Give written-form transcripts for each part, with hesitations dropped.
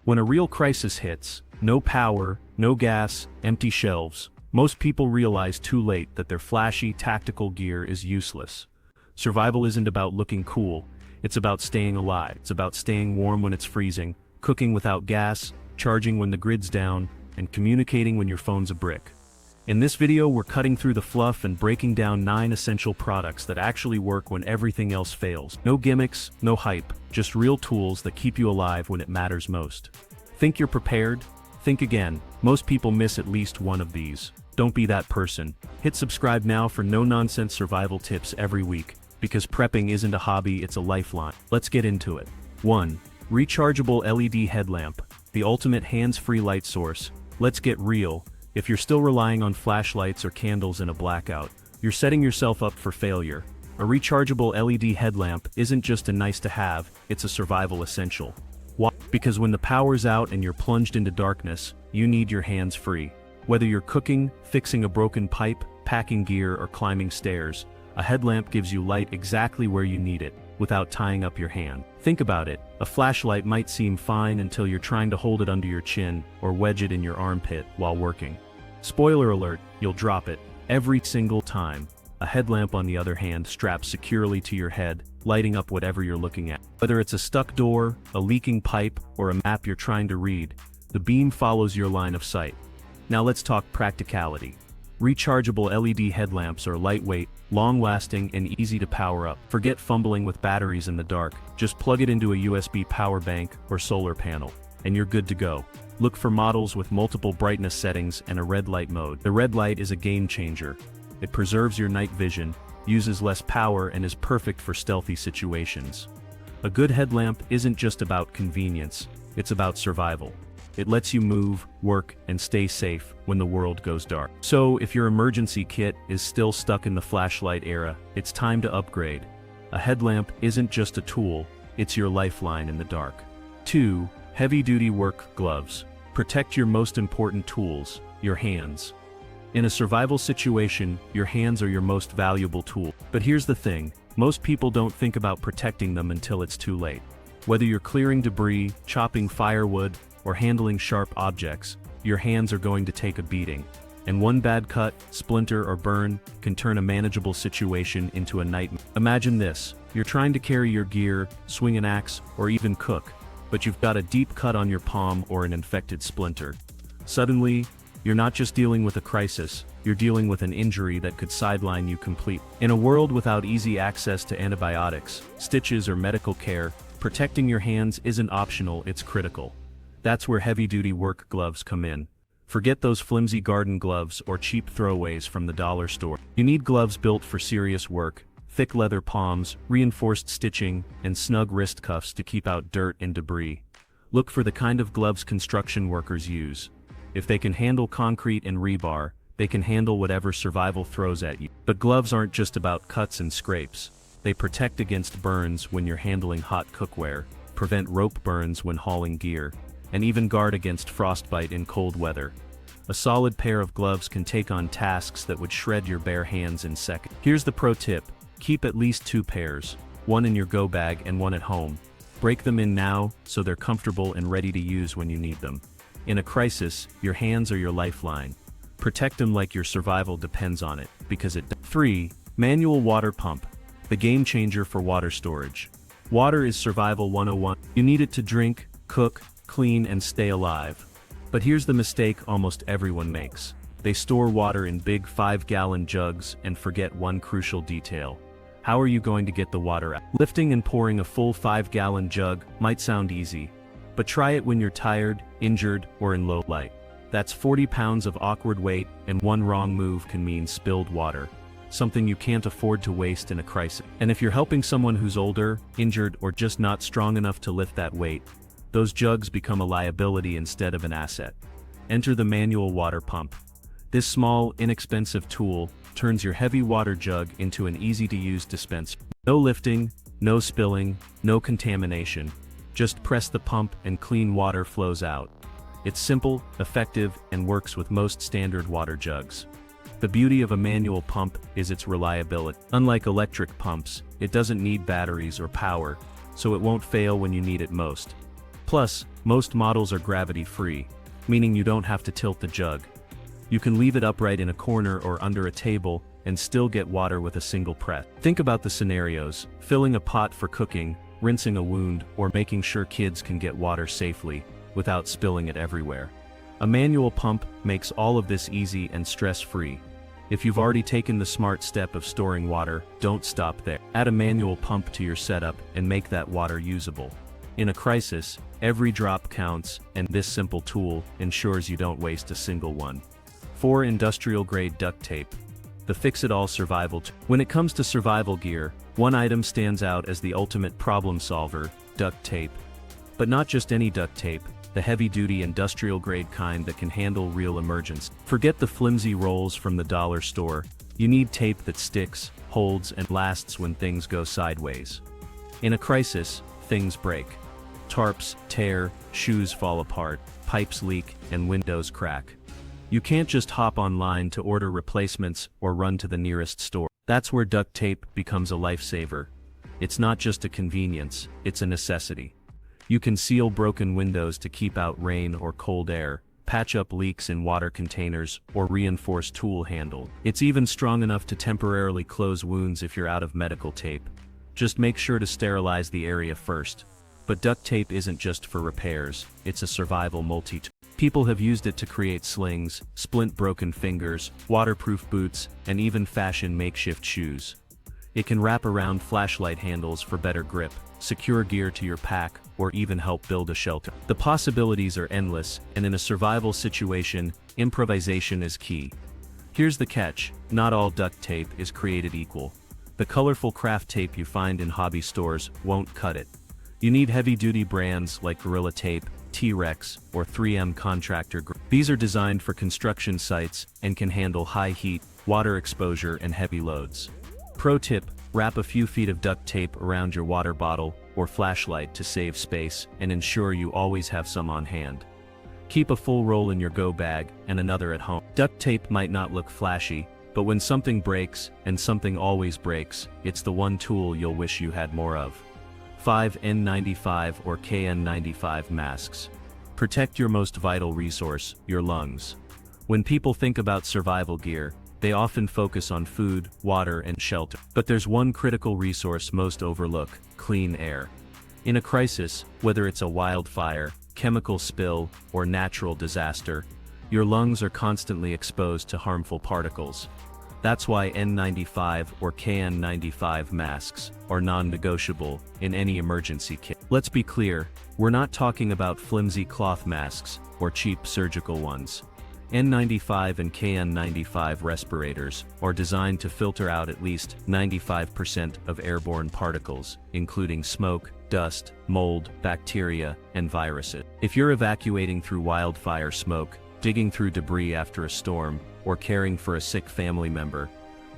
When a real crisis hits, no power, no gas, empty shelves, most people realize too late that their flashy, tactical gear is useless. Survival isn't about looking cool, it's about staying alive. It's about staying warm when it's freezing, cooking without gas, charging when the grid's down, and communicating when your phone's a brick. In this video, we're cutting through the fluff and breaking down 9 essential products that actually work when everything else fails. No gimmicks, no hype, just real tools that keep you alive when it matters most. Think you're prepared? Think again. Most people miss at least one of these. Don't be that person. Hit subscribe now for no-nonsense survival tips every week, because prepping isn't a hobby, it's a lifeline. Let's get into it. 1. Rechargeable LED headlamp, the ultimate hands-free light source. Let's get real. If you're still relying on flashlights or candles in a blackout, you're setting yourself up for failure. A rechargeable LED headlamp isn't just a nice-to-have, it's a survival essential. Why? Because when the power's out and you're plunged into darkness, you need your hands free. Whether you're cooking, fixing a broken pipe, packing gear, or climbing stairs, a headlamp gives you light exactly where you need it, without tying up your hand. Think about it, a flashlight might seem fine until you're trying to hold it under your chin or wedge it in your armpit while working. Spoiler alert, you'll drop it every single time. A headlamp, on the other hand, straps securely to your head, lighting up whatever you're looking at. Whether it's a stuck door, a leaking pipe, or a map you're trying to read, the beam follows your line of sight. Now let's talk practicality. Rechargeable LED headlamps are lightweight, long-lasting, and easy to power up. Forget fumbling with batteries in the dark, just plug it into a USB power bank or solar panel, and you're good to go. Look for models with multiple brightness settings and a red light mode. The red light is a game changer. It preserves your night vision, uses less power, and is perfect for stealthy situations. A good headlamp isn't just about convenience, it's about survival. It lets you move, work, and stay safe when the world goes dark. So, if your emergency kit is still stuck in the flashlight era, it's time to upgrade. A headlamp isn't just a tool, it's your lifeline in the dark. 2. Heavy-duty work gloves. Protect your most important tools, your hands. In a survival situation, your hands are your most valuable tool. But here's the thing, most people don't think about protecting them until it's too late. Whether you're clearing debris, chopping firewood, or handling sharp objects, your hands are going to take a beating. And one bad cut, splinter, or burn can turn a manageable situation into a nightmare. Imagine this, you're trying to carry your gear, swing an axe, or even cook, but you've got a deep cut on your palm or an infected splinter. Suddenly, you're not just dealing with a crisis, you're dealing with an injury that could sideline you completely. In a world without easy access to antibiotics, stitches, or medical care, protecting your hands isn't optional, it's critical. That's where heavy-duty work gloves come in. Forget those flimsy garden gloves or cheap throwaways from the dollar store. You need gloves built for serious work, thick leather palms, reinforced stitching, and snug wrist cuffs to keep out dirt and debris. Look for the kind of gloves construction workers use. If they can handle concrete and rebar, they can handle whatever survival throws at you. But gloves aren't just about cuts and scrapes. They protect against burns when you're handling hot cookware, prevent rope burns when hauling gear, and even guard against frostbite in cold weather. A solid pair of gloves can take on tasks that would shred your bare hands in seconds. Here's the pro tip. Keep at least 2 pairs, one in your go bag and one at home. Break them in now so they're comfortable and ready to use when you need them. In a crisis, your hands are your lifeline. Protect them like your survival depends on it, because it does. 3. Manual water pump, the game changer for water storage. Water is survival 101. You need it to drink, cook, clean, and stay alive. But here's the mistake almost everyone makes. They store water in big 5-gallon jugs and forget one crucial detail. How are you going to get the water out? Lifting and pouring a full 5-gallon jug might sound easy, but try it when you're tired, injured, or in low light. That's 40 pounds of awkward weight, and one wrong move can mean spilled water, something you can't afford to waste in a crisis. And if you're helping someone who's older, injured, or just not strong enough to lift that weight, those jugs become a liability instead of an asset. Enter the manual water pump. This small, inexpensive tool turns your heavy water jug into an easy-to-use dispenser. No lifting, no spilling, no contamination. Just press the pump and clean water flows out. It's simple, effective, and works with most standard water jugs. The beauty of a manual pump is its reliability. Unlike electric pumps, it doesn't need batteries or power, so it won't fail when you need it most. Plus, Most models are gravity-free, meaning you don't have to tilt the jug. You can leave it upright in a corner or under a table and still get water with a single press. Think about the scenarios: filling a pot for cooking, rinsing a wound, or making sure kids can get water safely without spilling it everywhere. A manual pump makes all of this easy and stress-free. If you've already taken the smart step of storing water, don't stop there. Add a manual pump to your setup and make that water usable. In a crisis, every drop counts, and this simple tool ensures you don't waste a single one. 4. Industrial-grade duct tape. The fix-it-all survival tool. When it comes to survival gear, one item stands out as the ultimate problem solver: duct tape. But not just any duct tape, the heavy-duty industrial-grade kind that can handle real emergencies. Forget the flimsy rolls from the dollar store. You need tape that sticks, holds, and lasts when things go sideways. In a crisis, things break. Tarps tear, shoes fall apart, pipes leak, and windows crack. You can't just hop online to order replacements or run to the nearest store. That's where duct tape becomes a lifesaver. It's not just a convenience, it's a necessity. You can seal broken windows to keep out rain or cold air, patch up leaks in water containers, or reinforce tool handle. It's even strong enough to temporarily close wounds if you're out of medical tape. Just make sure to sterilize the area first. But duct tape isn't just for repairs, it's a survival multi-tool. People have used it to create slings, splint broken fingers, waterproof boots, and even fashion makeshift shoes. It can wrap around flashlight handles for better grip, secure gear to your pack, or even help build a shelter. The possibilities are endless, and in a survival situation, improvisation is key. Here's the catch: not all duct tape is created equal. The colorful craft tape you find in hobby stores won't cut it. You need heavy-duty brands like Gorilla Tape, T-Rex, or 3M contractor. These are designed for construction sites and can handle high heat, water exposure, and heavy loads. Pro tip: wrap a few feet of duct tape around your water bottle or flashlight to save space and ensure you always have some on hand. Keep a full roll in your go bag and another at home. Duct tape might not look flashy, but when something breaks, and something always breaks, it's the one tool you'll wish you had more of. 5. N95 or KN95 masks. Protect your most vital resource, your lungs. When people think about survival gear, they often focus on food, water, and shelter. But there's one critical resource most overlook: clean air. In a crisis, whether it's a wildfire, chemical spill, or natural disaster, your lungs are constantly exposed to harmful particles. That's why N95 or KN95 masks are non-negotiable in any emergency kit. Let's be clear, we're not talking about flimsy cloth masks or cheap surgical ones. N95 and KN95 respirators are designed to filter out at least 95% of airborne particles, including smoke, dust, mold, bacteria, and viruses. If you're evacuating through wildfire smoke, digging through debris after a storm, or caring for a sick family member,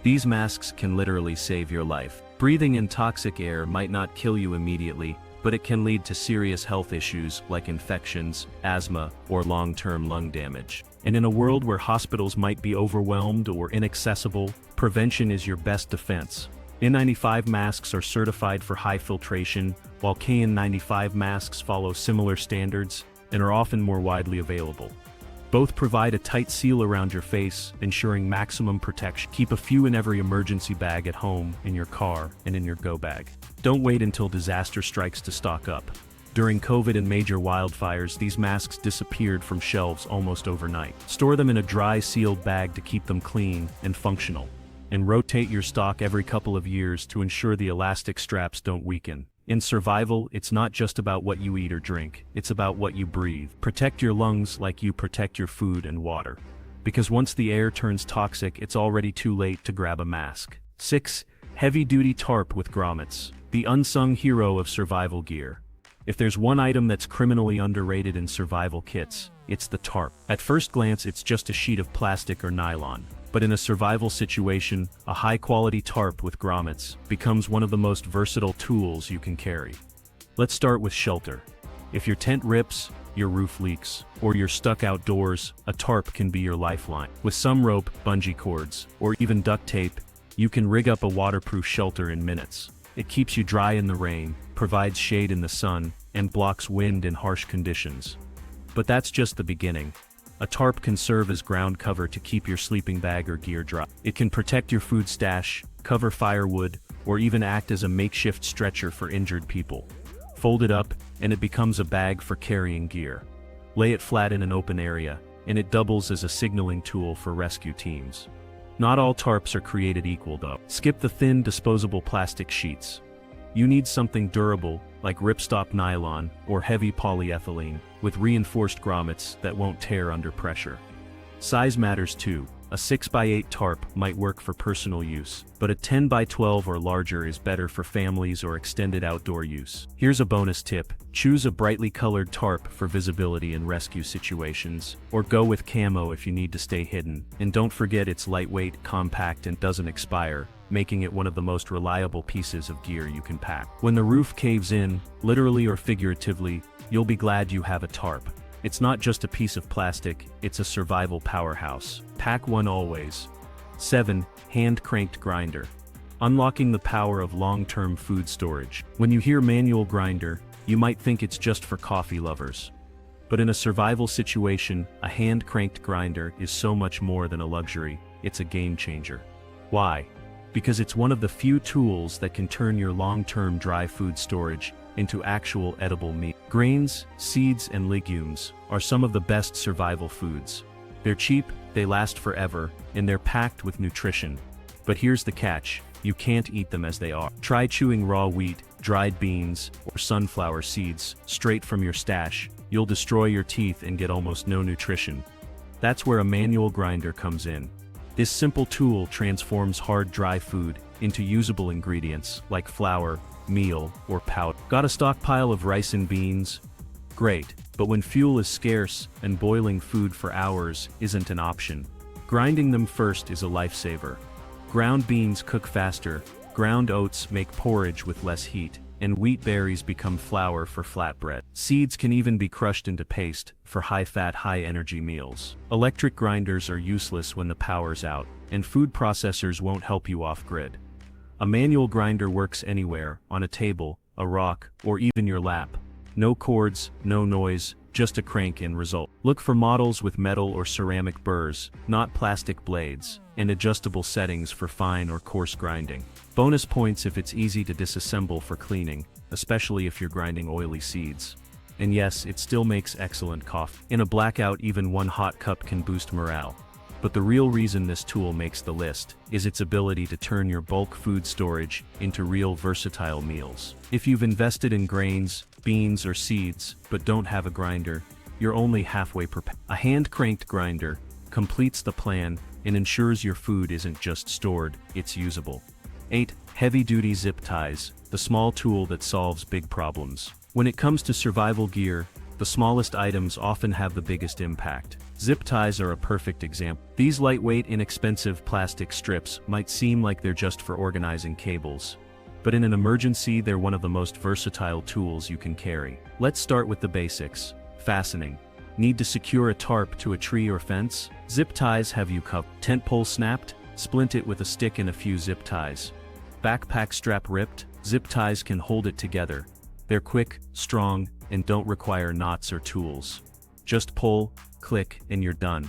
these masks can literally save your life. Breathing in toxic air might not kill you immediately, but it can lead to serious health issues like infections, asthma, or long-term lung damage. And in a world where hospitals might be overwhelmed or inaccessible, prevention is your best defense. N95 masks are certified for high filtration, while KN95 masks follow similar standards and are often more widely available. Both provide a tight seal around your face, ensuring maximum protection. Keep a few in every emergency bag at home, in your car, and in your go bag. Don't wait until disaster strikes to stock up. During COVID and major wildfires, these masks disappeared from shelves almost overnight. Store them in a dry, sealed bag to keep them clean and functional. And rotate your stock every couple of years to ensure the elastic straps don't weaken. In survival, it's not just about what you eat or drink, it's about what you breathe. Protect your lungs like you protect your food and water. Because once the air turns toxic, it's already too late to grab a mask. 6. Heavy-duty tarp with grommets. The unsung hero of survival gear. If there's one item that's criminally underrated in survival kits, it's the tarp. At first glance, it's just a sheet of plastic or nylon. But in a survival situation, a high-quality tarp with grommets becomes one of the most versatile tools you can carry. Let's start with shelter. If your tent rips, your roof leaks, or you're stuck outdoors, a tarp can be your lifeline. With some rope, bungee cords, or even duct tape, you can rig up a waterproof shelter in minutes. It keeps you dry in the rain, provides shade in the sun, and blocks wind in harsh conditions. But that's just the beginning. A tarp can serve as ground cover to keep your sleeping bag or gear dry. It can protect your food stash, cover firewood, or even act as a makeshift stretcher for injured people. Fold it up, and it becomes a bag for carrying gear. Lay it flat in an open area, and it doubles as a signaling tool for rescue teams. Not all tarps are created equal though. Skip the thin disposable plastic sheets. You need something durable, like ripstop nylon or heavy polyethylene, with reinforced grommets that won't tear under pressure. Size matters too. A 6x8 tarp might work for personal use, but a 10x12 or larger is better for families or extended outdoor use. Here's a bonus tip: choose a brightly colored tarp for visibility in rescue situations, or go with camo if you need to stay hidden. And don't forget it's lightweight, compact, and doesn't expire, making it one of the most reliable pieces of gear you can pack. When the roof caves in, literally or figuratively, you'll be glad you have a tarp. It's not just a piece of plastic, it's a survival powerhouse. Pack one always. 7. Hand-cranked grinder. Unlocking the power of long-term food storage. When you hear manual grinder, you might think it's just for coffee lovers. But in a survival situation, a hand-cranked grinder is so much more than a luxury, it's a game changer. Why? Because it's one of the few tools that can turn your long-term dry food storage into actual edible meat. Grains, seeds, and legumes are some of the best survival foods. They're cheap, they last forever, and they're packed with nutrition. But here's the catch: you can't eat them as they are. Try chewing raw wheat, dried beans, or sunflower seeds straight from your stash. You'll destroy your teeth and get almost no nutrition. That's where a manual grinder comes in. This simple tool transforms hard, dry food into usable ingredients like flour, meal, or powder. Got a stockpile of rice and beans? Great, but when fuel is scarce and boiling food for hours isn't an option, grinding them first is a lifesaver. Ground beans cook faster, ground oats make porridge with less heat, and wheat berries become flour for flatbread. Seeds can even be crushed into paste for high-fat, high-energy meals. Electric grinders are useless when the power's out, and food processors won't help you off-grid. A manual grinder works anywhere, on a table, a rock, or even your lap. No cords, no noise, just a crank and result. Look for models with metal or ceramic burrs, not plastic blades, and adjustable settings for fine or coarse grinding. Bonus points if it's easy to disassemble for cleaning, especially if you're grinding oily seeds. And yes, it still makes excellent coffee. In a blackout, even one hot cup can boost morale. But the real reason this tool makes the list is its ability to turn your bulk food storage into real versatile meals. If you've invested in grains, beans, or seeds, but don't have a grinder, you're only halfway prepared. A hand-cranked grinder completes the plan and ensures your food isn't just stored, it's usable. 8. Heavy-duty zip ties, the small tool that solves big problems. When it comes to survival gear, the smallest items often have the biggest impact. Zip ties are a perfect example. These lightweight, inexpensive plastic strips might seem like they're just for organizing cables, but in an emergency, they're one of the most versatile tools you can carry. Let's start with the basics. Fastening. Need to secure a tarp to a tree or fence? Zip ties have you covered. Tent pole snapped? Splint it with a stick and a few zip ties. Backpack strap ripped? Zip ties can hold it together. They're quick, strong, and don't require knots or tools. Just pull, click, and you're done.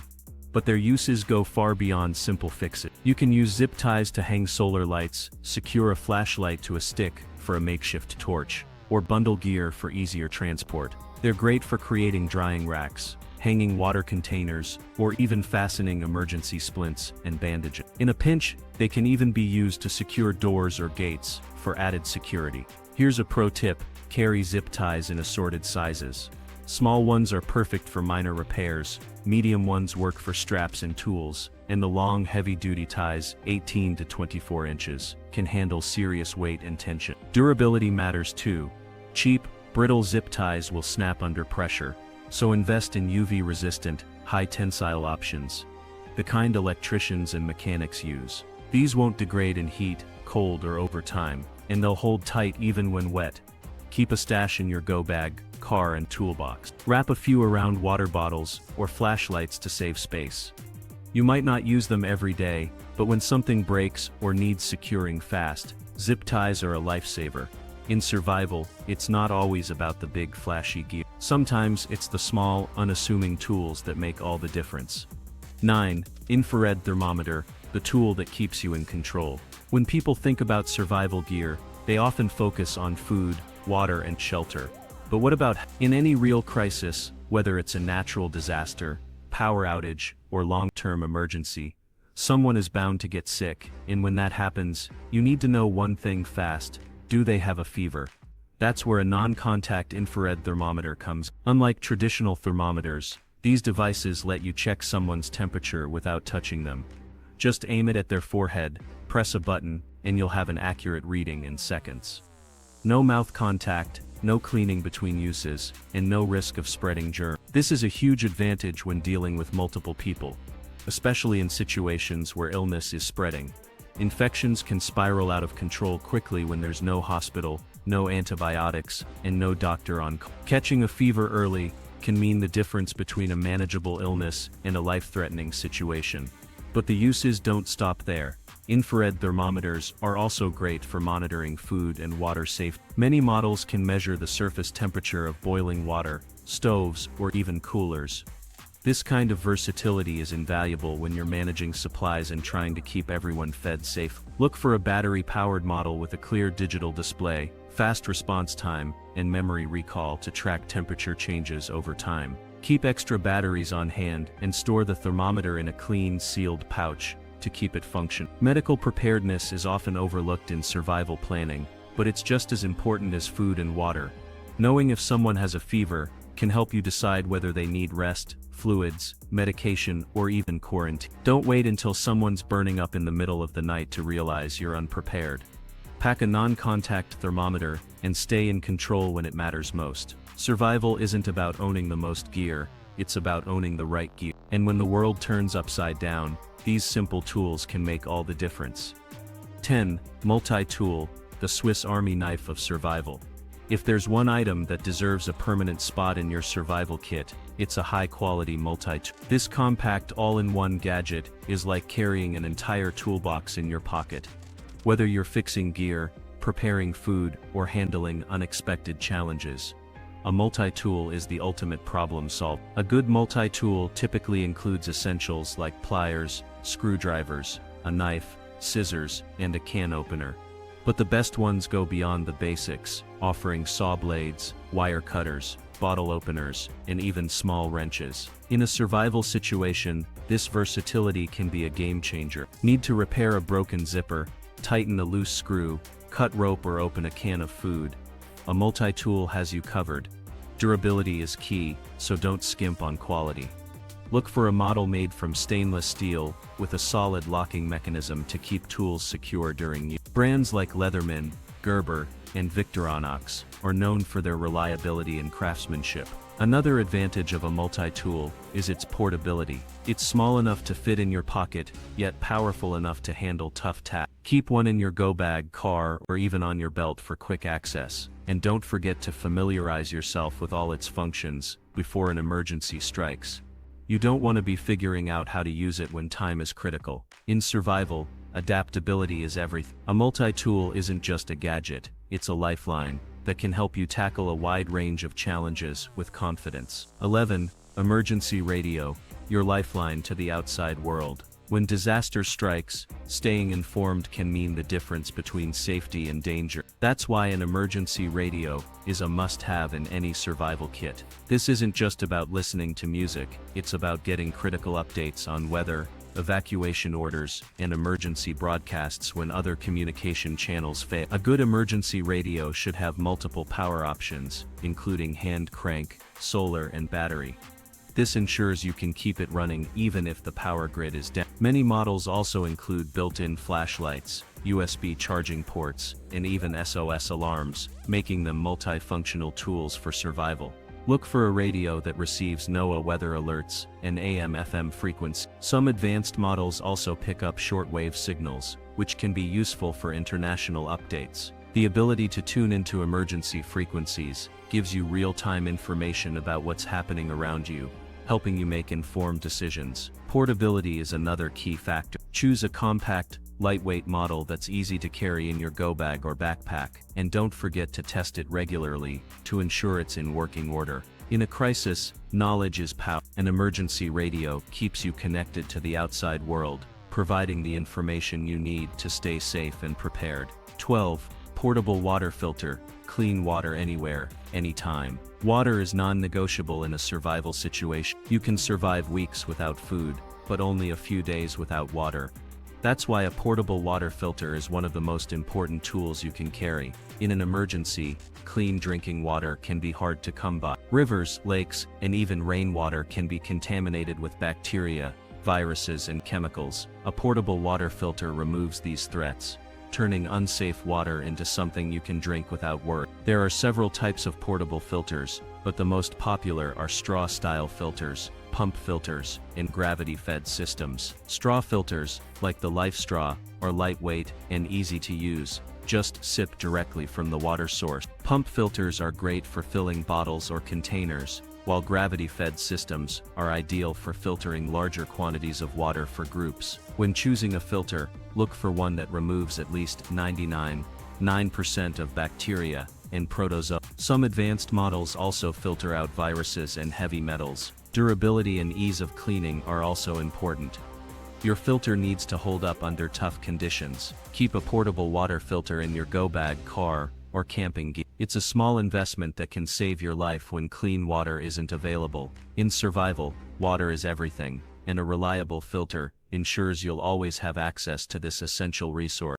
But their uses go far beyond simple fix-it. You can use zip ties to hang solar lights, secure a flashlight to a stick for a makeshift torch, or bundle gear for easier transport. They're great for creating drying racks, hanging water containers, or even fastening emergency splints and bandages. In a pinch, they can even be used to secure doors or gates for added security. Here's a pro tip: carry zip ties in assorted sizes. Small ones are perfect for minor repairs, medium ones work for straps and tools, and the long, heavy-duty ties, 18 to 24 inches, can handle serious weight and tension. Durability matters too. Cheap, brittle zip ties will snap under pressure, so invest in UV-resistant, high-tensile options, the kind electricians and mechanics use. These won't degrade in heat, cold, or over time, and they'll hold tight even when wet. Keep a stash in your go bag, car, and toolbox. Wrap a few around water bottles or flashlights to save space. You might not use them every day, but when something breaks or needs securing fast, zip ties are a lifesaver. In survival, it's not always about the big flashy gear. Sometimes it's the small, unassuming tools that make all the difference. 9. Infrared thermometer, the tool that keeps you in control. When people think about survival gear, they often focus on food, water, and shelter. But what about in any real crisis, whether it's a natural disaster, power outage, or long-term emergency? Someone is bound to get sick, and when that happens, you need to know one thing fast: do they have a fever? That's where a non-contact infrared thermometer comes. Unlike traditional thermometers, these devices let you check someone's temperature without touching them. Just aim it at their forehead, press a button, and you'll have an accurate reading in seconds. No mouth contact, no cleaning between uses, and no risk of spreading germs. This is a huge advantage when dealing with multiple people, especially in situations where illness is spreading. Infections can spiral out of control quickly when there's no hospital, no antibiotics, and no doctor on call. Catching a fever early can mean the difference between a manageable illness and a life-threatening situation. But the uses don't stop there. Infrared thermometers are also great for monitoring food and water safety. Many models can measure the surface temperature of boiling water, stoves, or even coolers. This kind of versatility is invaluable when you're managing supplies and trying to keep everyone fed safe. Look for a battery-powered model with a clear digital display, fast response time, and memory recall to track temperature changes over time. Keep extra batteries on hand and store the thermometer in a clean, sealed pouch to keep it functional. Medical preparedness is often overlooked in survival planning, but it's just as important as food and water. Knowing if someone has a fever can help you decide whether they need rest, fluids, medication, or even quarantine. Don't wait until someone's burning up in the middle of the night to realize you're unprepared. Pack a non-contact thermometer and stay in control when it matters most. Survival isn't about owning the most gear, it's about owning the right gear. And when the world turns upside down, these simple tools can make all the difference. 10. Multi-tool, the Swiss Army knife of survival. If there's one item that deserves a permanent spot in your survival kit, it's a high-quality multi-tool. This compact all-in-one gadget is like carrying an entire toolbox in your pocket. Whether you're fixing gear, preparing food, or handling unexpected challenges, a multi-tool is the ultimate problem solver. A good multi-tool typically includes essentials like pliers, screwdrivers, a knife, scissors, and a can opener. But the best ones go beyond the basics, offering saw blades, wire cutters, bottle openers, and even small wrenches. In a survival situation, this versatility can be a game changer. Need to repair a broken zipper, tighten a loose screw, cut rope, or open a can of food? A multi-tool has you covered. Durability is key, so don't skimp on quality. Look for a model made from stainless steel, with a solid locking mechanism to keep tools secure during use. Brands like Leatherman, Gerber, and Victorinox are known for their reliability and craftsmanship. Another advantage of a multi-tool is its portability. It's small enough to fit in your pocket, yet powerful enough to handle tough tasks. Keep one in your go bag, car, or even on your belt for quick access. And don't forget to familiarize yourself with all its functions before an emergency strikes. You don't want to be figuring out how to use it when time is critical. In survival, adaptability is everything. A multi-tool isn't just a gadget, it's a lifeline that can help you tackle a wide range of challenges with confidence. 11. Emergency radio, your lifeline to the outside world. When disaster strikes, staying informed can mean the difference between safety and danger. That's why an emergency radio is a must-have in any survival kit. This isn't just about listening to music, it's about getting critical updates on weather, evacuation orders, and emergency broadcasts when other communication channels fail. A good emergency radio should have multiple power options, including hand crank, solar, and battery. This ensures you can keep it running even if the power grid is down. Many models also include built-in flashlights, USB charging ports, and even SOS alarms, making them multifunctional tools for survival. Look for a radio that receives NOAA weather alerts and AM/FM frequency. Some advanced models also pick up shortwave signals, which can be useful for international updates. The ability to tune into emergency frequencies gives you real-time information about what's happening around you, helping you make informed decisions. Portability is another key factor. Choose a compact, lightweight model that's easy to carry in your go bag or backpack, and don't forget to test it regularly to ensure it's in working order. In a crisis, knowledge is power. An emergency radio keeps you connected to the outside world, providing the information you need to stay safe and prepared. 12. Portable water filter. Clean water anywhere, anytime. Water is non-negotiable in a survival situation. You can survive weeks without food, but only a few days without water. That's why a portable water filter is one of the most important tools you can carry. In an emergency, clean drinking water can be hard to come by. Rivers, lakes, and even rainwater can be contaminated with bacteria, viruses, and chemicals. A portable water filter removes these threats, turning unsafe water into something you can drink without worry. There are several types of portable filters, but the most popular are straw-style filters, pump filters, and gravity-fed systems. Straw filters, like the Life Straw, are lightweight and easy to use. Just sip directly from the water source. Pump filters are great for filling bottles or containers, while gravity-fed systems are ideal for filtering larger quantities of water for groups. When choosing a filter, look for one that removes at least 99.9% of bacteria and protozoa. Some advanced models also filter out viruses and heavy metals. Durability and ease of cleaning are also important. Your filter needs to hold up under tough conditions. Keep a portable water filter in your go bag, car, or camping gear. It's a small investment that can save your life when clean water isn't available. In survival, water is everything, and a reliable filter ensures you'll always have access to this essential resource.